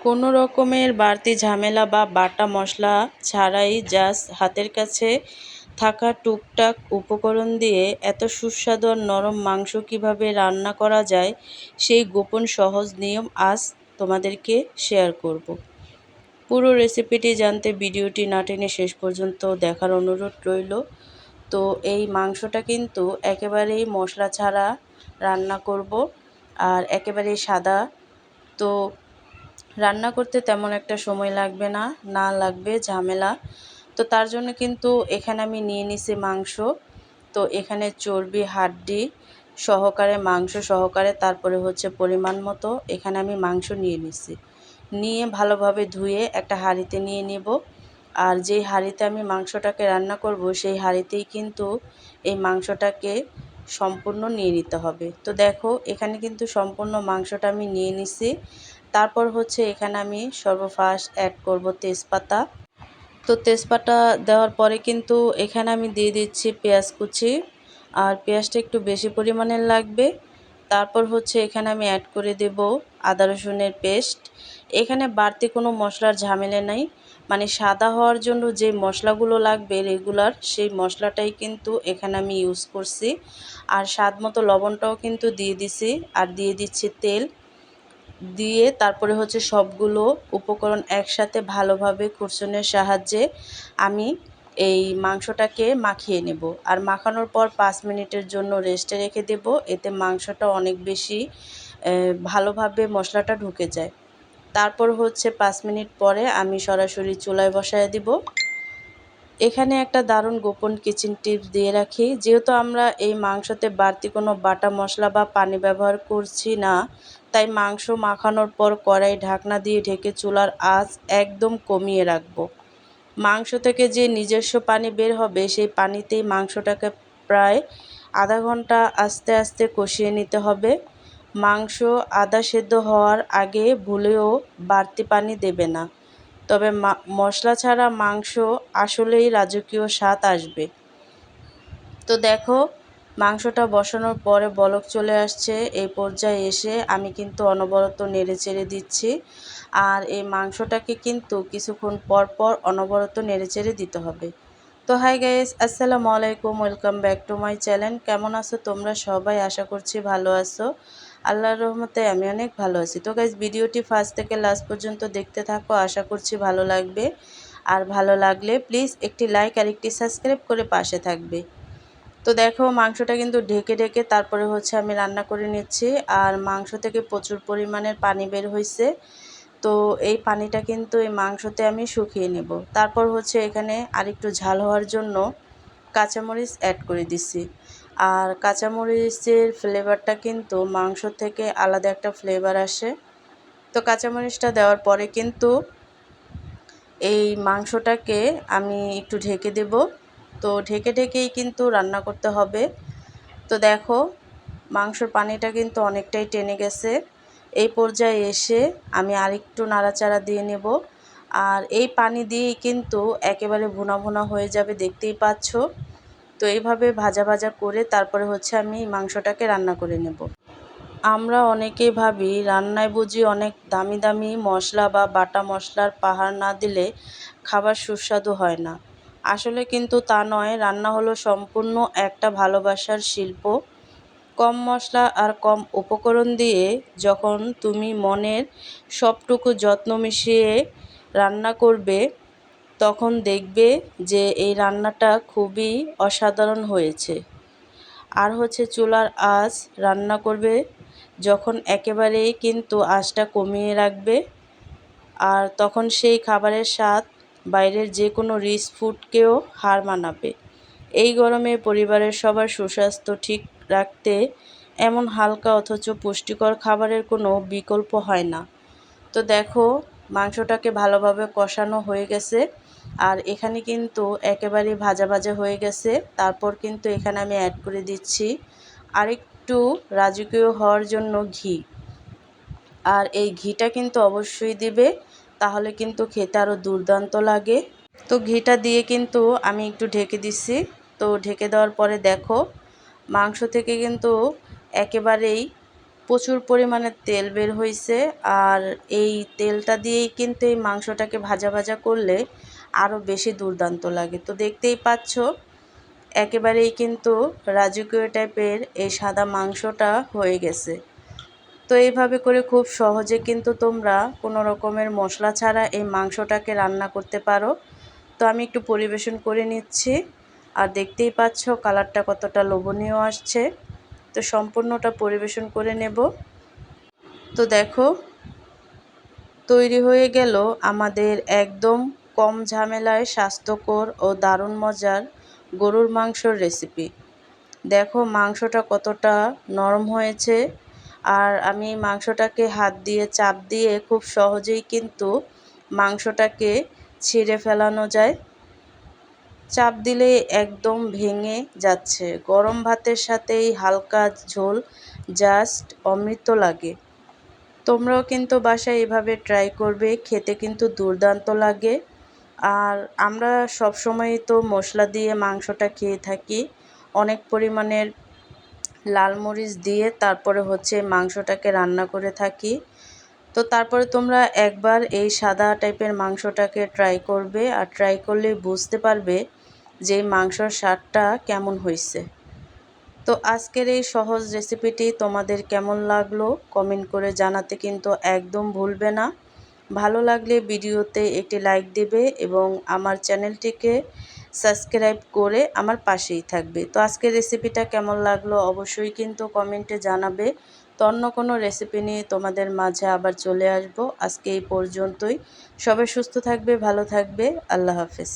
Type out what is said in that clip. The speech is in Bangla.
কোনো রকমের বাড়তি ঝামেলা বা বাটা মশলা ছাড়াই জাস্ট হাতের কাছে থাকা টুকটাক উপকরণ দিয়ে এত সুস্বাদু আর নরম মাংস কীভাবে রান্না করা যায় সেই গোপন সহজ নিয়ম আজ তোমাদেরকে শেয়ার করব। পুরো রেসিপিটি জানতে ভিডিওটি না টেনে শেষ পর্যন্ত দেখার অনুরোধ রইল। তো এই মাংসটা কিন্তু একেবারেই মশলা ছাড়া রান্না করব আর একেবারেই সাদা। তো রান্না করতে তেমন একটা সময় লাগবে না, না লাগবে ঝামেলা। তো তার জন্য কিন্তু এখানে আমি নিয়ে নিছি মাংস। তো এখানে চর্বি হাড্ডি সহকারে মাংস সহকারে তারপরে হচ্ছে পরিমাণ মতো এখানে আমি মাংস নিয়ে নিছি। নিয়ে ভালোভাবে ধুয়ে একটা হাঁড়িতে নিয়ে নেব। আর যেই হাঁড়িতে আমি মাংসটাকে রান্না করব সেই হাঁড়িতেই কিন্তু এই মাংসটাকে সম্পূর্ণ নিয়ে নিতে হবে। তো দেখো এখানে কিন্তু সম্পূর্ণ মাংসটা আমি নিয়ে নিছি। তারপর হচ্ছে এখানে আমি সর্বফার্স্ট অ্যাড করব তেজপাতা। তো তেজপাতা দেওয়ার পরে কিন্তু এখানে আমি দিয়ে দিচ্ছি পেঁয়াজ কুচি, আর পেঁয়াজটা একটু বেশি পরিমাণের লাগবে। তারপর হচ্ছে এখানে আমি অ্যাড করে দেব আদা রসুনের পেস্ট। এখানে বাড়তি কোনো মশলার ঝামেলা নাই, মানে সাদা হওয়ার জন্য যে মশলাগুলো লাগবে রেগুলার সেই মশলাটাই কিন্তু এখানে আমি ইউজ করছি। আর স্বাদ মতো লবণটাও কিন্তু দিয়ে দিছি, আর দিয়ে দিচ্ছি তেল। দিয়ে তারপরে হচ্ছে সবগুলো উপকরণ একসাথে ভালোভাবে খুরসুনের সাহায্যে আমি এই মাংসটাকে মাখিয়ে নেব। আর মাখানোর পর 5 মিনিটের জন্য রেস্টে রেখে দেব, এতে মাংসটা অনেক বেশি ভালোভাবে মশলাটা ঢুকে যায়। তারপর হচ্ছে 5 মিনিট পরে আমি সরাসরি চুলায় বসায় দিব। এখানে একটা দারুণ গোপন কিচেন টিপস দিয়ে রাখি, যেহেতু আমরা এই মাংসতে বাড়তি কোনো বাটা মশলা বা পানি ব্যবহার করছি না, তাই মাংস মাখানোর পর কড়াই ঢাকনা দিয়ে ঢেকে চুলার আঁচ একদম কমিয়ে রাখবো। মাংস থেকে যে নিজস্ব পানি বের হবে সেই পানিতেই মাংসটাকে প্রায় আধা ঘন্টা আস্তে আস্তে কষিয়ে নিতে হবে। মাংস আধা সেদ্ধ হওয়ার আগে ভুলেও বাড়তি পানি দেবে না, তবে মশলা ছাড়া মাংস আসলেই রাজকীয় স্বাদ আসবে। তো দেখো মাংসটা বসানোর পরে বলক চলে আসছে, এই পর্যায়ে এসে আমি কিন্তু অনবরত নেড়ে চেড়ে দিচ্ছি। আর এই মাংসটাকে কিন্তু কিছুক্ষণ পর পর অনবরত নেড়ে চেড়ে দিতে হবে। তো হাই গাইস, আসসালামু আলাইকুম, welcome back to my channel. কেমন আছো তোমরা সবাই? আশা করছি ভালো আছো। আল্লাহর রহমতে আমি অনেক ভালো আছি। তো গাইস ভিডিওটি ফার্স্ট থেকে লাস্ট পর্যন্ত দেখতে থাকো, আশা করছি ভালো লাগবে। আর ভালো লাগলে প্লিজ একটি লাইক আর একটি সাবস্ক্রাইব করে পাশে থাকবে। তো দেখো মাংসটা কিন্তু ঢেকে ঢেকে তারপরে হচ্ছে আমি রান্না করে নিচ্ছি। আর মাংস থেকে প্রচুর পরিমাণের পানি বের হয়েছে। তো এই পানিটা কিন্তু এই মাংসতে আমি শুকিয়ে নেব। তারপর হচ্ছে এখানে আরেকটু ঝাল হওয়ার জন্য কাঁচামরিচ অ্যাড করে দিছি। আর কাঁচামরিচের ফ্লেভারটা কিন্তু মাংস থেকে আলাদা একটা ফ্লেভার আসে। তো কাঁচামরিচটা দেওয়ার পরে কিন্তু এই মাংসটাকে আমি একটু ঢেকে দেব। তো ঢেকে ঢেকেই কিন্তু রান্না করতে হবে। তো দেখো মাংসর পানিটা কিন্তু অনেকটাই টেনে গেছে। এই পর্যায়ে এসে আমি আরেকটু নাড়াচাড়া দিয়ে নেব। আর এই পানি দিয়েই কিন্তু একেবারে ভুনা ভুনা হয়ে যাবে, দেখতেই পাচ্ছ। তো এইভাবে ভাজা ভাজা করে তারপরে হচ্ছে আমি মাংসটাকে রান্না করে নেব। আমরা অনেকেই ভাবি রান্নায় বুঝি অনেক দামি দামি মশলা বা বাটা মশলার পাহাড় না দিলে খাবার সুস্বাদু হয় না। আসলে কিন্তু তা নয়, রান্না হলো সম্পূর্ণ একটা ভালোবাসার শিল্প। কম মশলা আর কম উপকরণ দিয়ে যখন তুমি মনের সবটুকু যত্ন মিশিয়ে রান্না করবে, তখন দেখবে যে এই রান্নাটা খুবই অসাধারণ হয়েছে। আর হচ্ছে চুলার আঁচ রান্না করবে যখন একেবারেই কিন্তু আঁচটা কমিয়ে রাখবে। আর তখন সেই খাবারের স্বাদ বাইরের যে কোনো রিচ ফুডকেও হার মানাবে। এই গরমে পরিবারের সবার সুস্বাস্থ্য ঠিক রাখতে এমন হালকা অথচ পুষ্টিকর খাবারের কোনো বিকল্প হয় না। তো দেখো মাংসটাকে ভালোভাবে কষানো হয়ে গেছে। আর এখানে কিন্তু একেবারেই ভাজা ভাজা হয়ে গেছে। তারপর কিন্তু এখানে আমি অ্যাড করে দিচ্ছি আরেকটু রাজকীয় হওয়ার জন্য ঘি। আর এই ঘিটা কিন্তু অবশ্যই দিবে, তাহলে কিন্তু খেতে আরও দুর্দান্ত লাগে। তো ঘিটা দিয়ে কিন্তু আমি একটু ঢেকে দিচ্ছি। তো ঢেকে দেওয়ার পরে দেখো মাংস থেকে কিন্তু একেবারেই প্রচুর পরিমাণে তেল বের হয়েছে। আর এই তেলটা দিয়েই কিন্তু এই মাংসটাকে ভাজা ভাজা করলে আরও বেশি দুর্দান্ত লাগে। তো দেখতেই পাচ্ছ একেবারেই কিন্তু রাজকীয় টাইপের এই সাদা মাংসটা হয়ে গেছে। তো এইভাবে করে খুব সহজে কিন্তু তোমরা কোনো রকমের মশলা ছাড়া এই মাংসটাকে রান্না করতে পারো। তো আমি একটু পরিবেশন করে নিচ্ছি। আর দেখতেই পাচ্ছ কালারটা কতটা লোভনীয় আসছে। তো সম্পূর্ণটা পরিবেশন করে নেব। তো দেখো তৈরি হয়ে গেল আমাদের একদম কম ঝামেলায় স্বাস্থ্যকর ও দারুণ মজার গরুর মাংসর রেসিপি। দেখো মাংসটা কতটা নরম হয়েছে। আর আমি মাংসটাকে হাত দিয়ে চাপ দিয়ে খুব সহজেই কিন্তু মাংসটাকে ছিঁড়ে ফেলানো যায়। চাপ দিলে একদম ভেঙে যাচ্ছে। গরম ভাতের সাথে এই হালকা ঝোল জাস্ট অমৃত লাগে। তোমরাও কিন্তু বাসায় এভাবে ট্রাই করবে, খেতে কিন্তু দুর্দান্ত লাগে। আর আমরা সবসময়ই তো মশলা দিয়ে মাংসটা খেয়ে থাকি, অনেক পরিমাণের লাল মরিচ দিয়ে তারপরে হচ্ছে মাংসটাকে রান্না করে থাকি। তো তারপরে তোমরা একবার এই সাদা টাইপের মাংসটাকে ট্রাই করবে, আর ট্রাই করলে বুঝতে পারবে যে এই মাংসর স্বাদটা কেমন হয়েছে। তো আজকের এই সহজ রেসিপিটি তোমাদের কেমন লাগলো কমেন্ট করে জানাতে কিন্তু একদম ভুলবে না। ভালো লাগলে ভিডিওতে একটি লাইক দেবে এবং আমার চ্যানেলটিকে সাবস্ক্রাইব করে আমার পাশেই থাকবে। তো আজকের রেসিপিটা কেমন লাগলো অবশ্যই কিন্তু কমেন্টে জানাবে। তো অন্য কোনো রেসিপি নিয়ে তোমাদের মাঝে আবার চলে আসব। আজকে এই পর্যন্তই। সবাই সুস্থ থাকবে, ভালো থাকবে। আল্লাহ হাফেজ।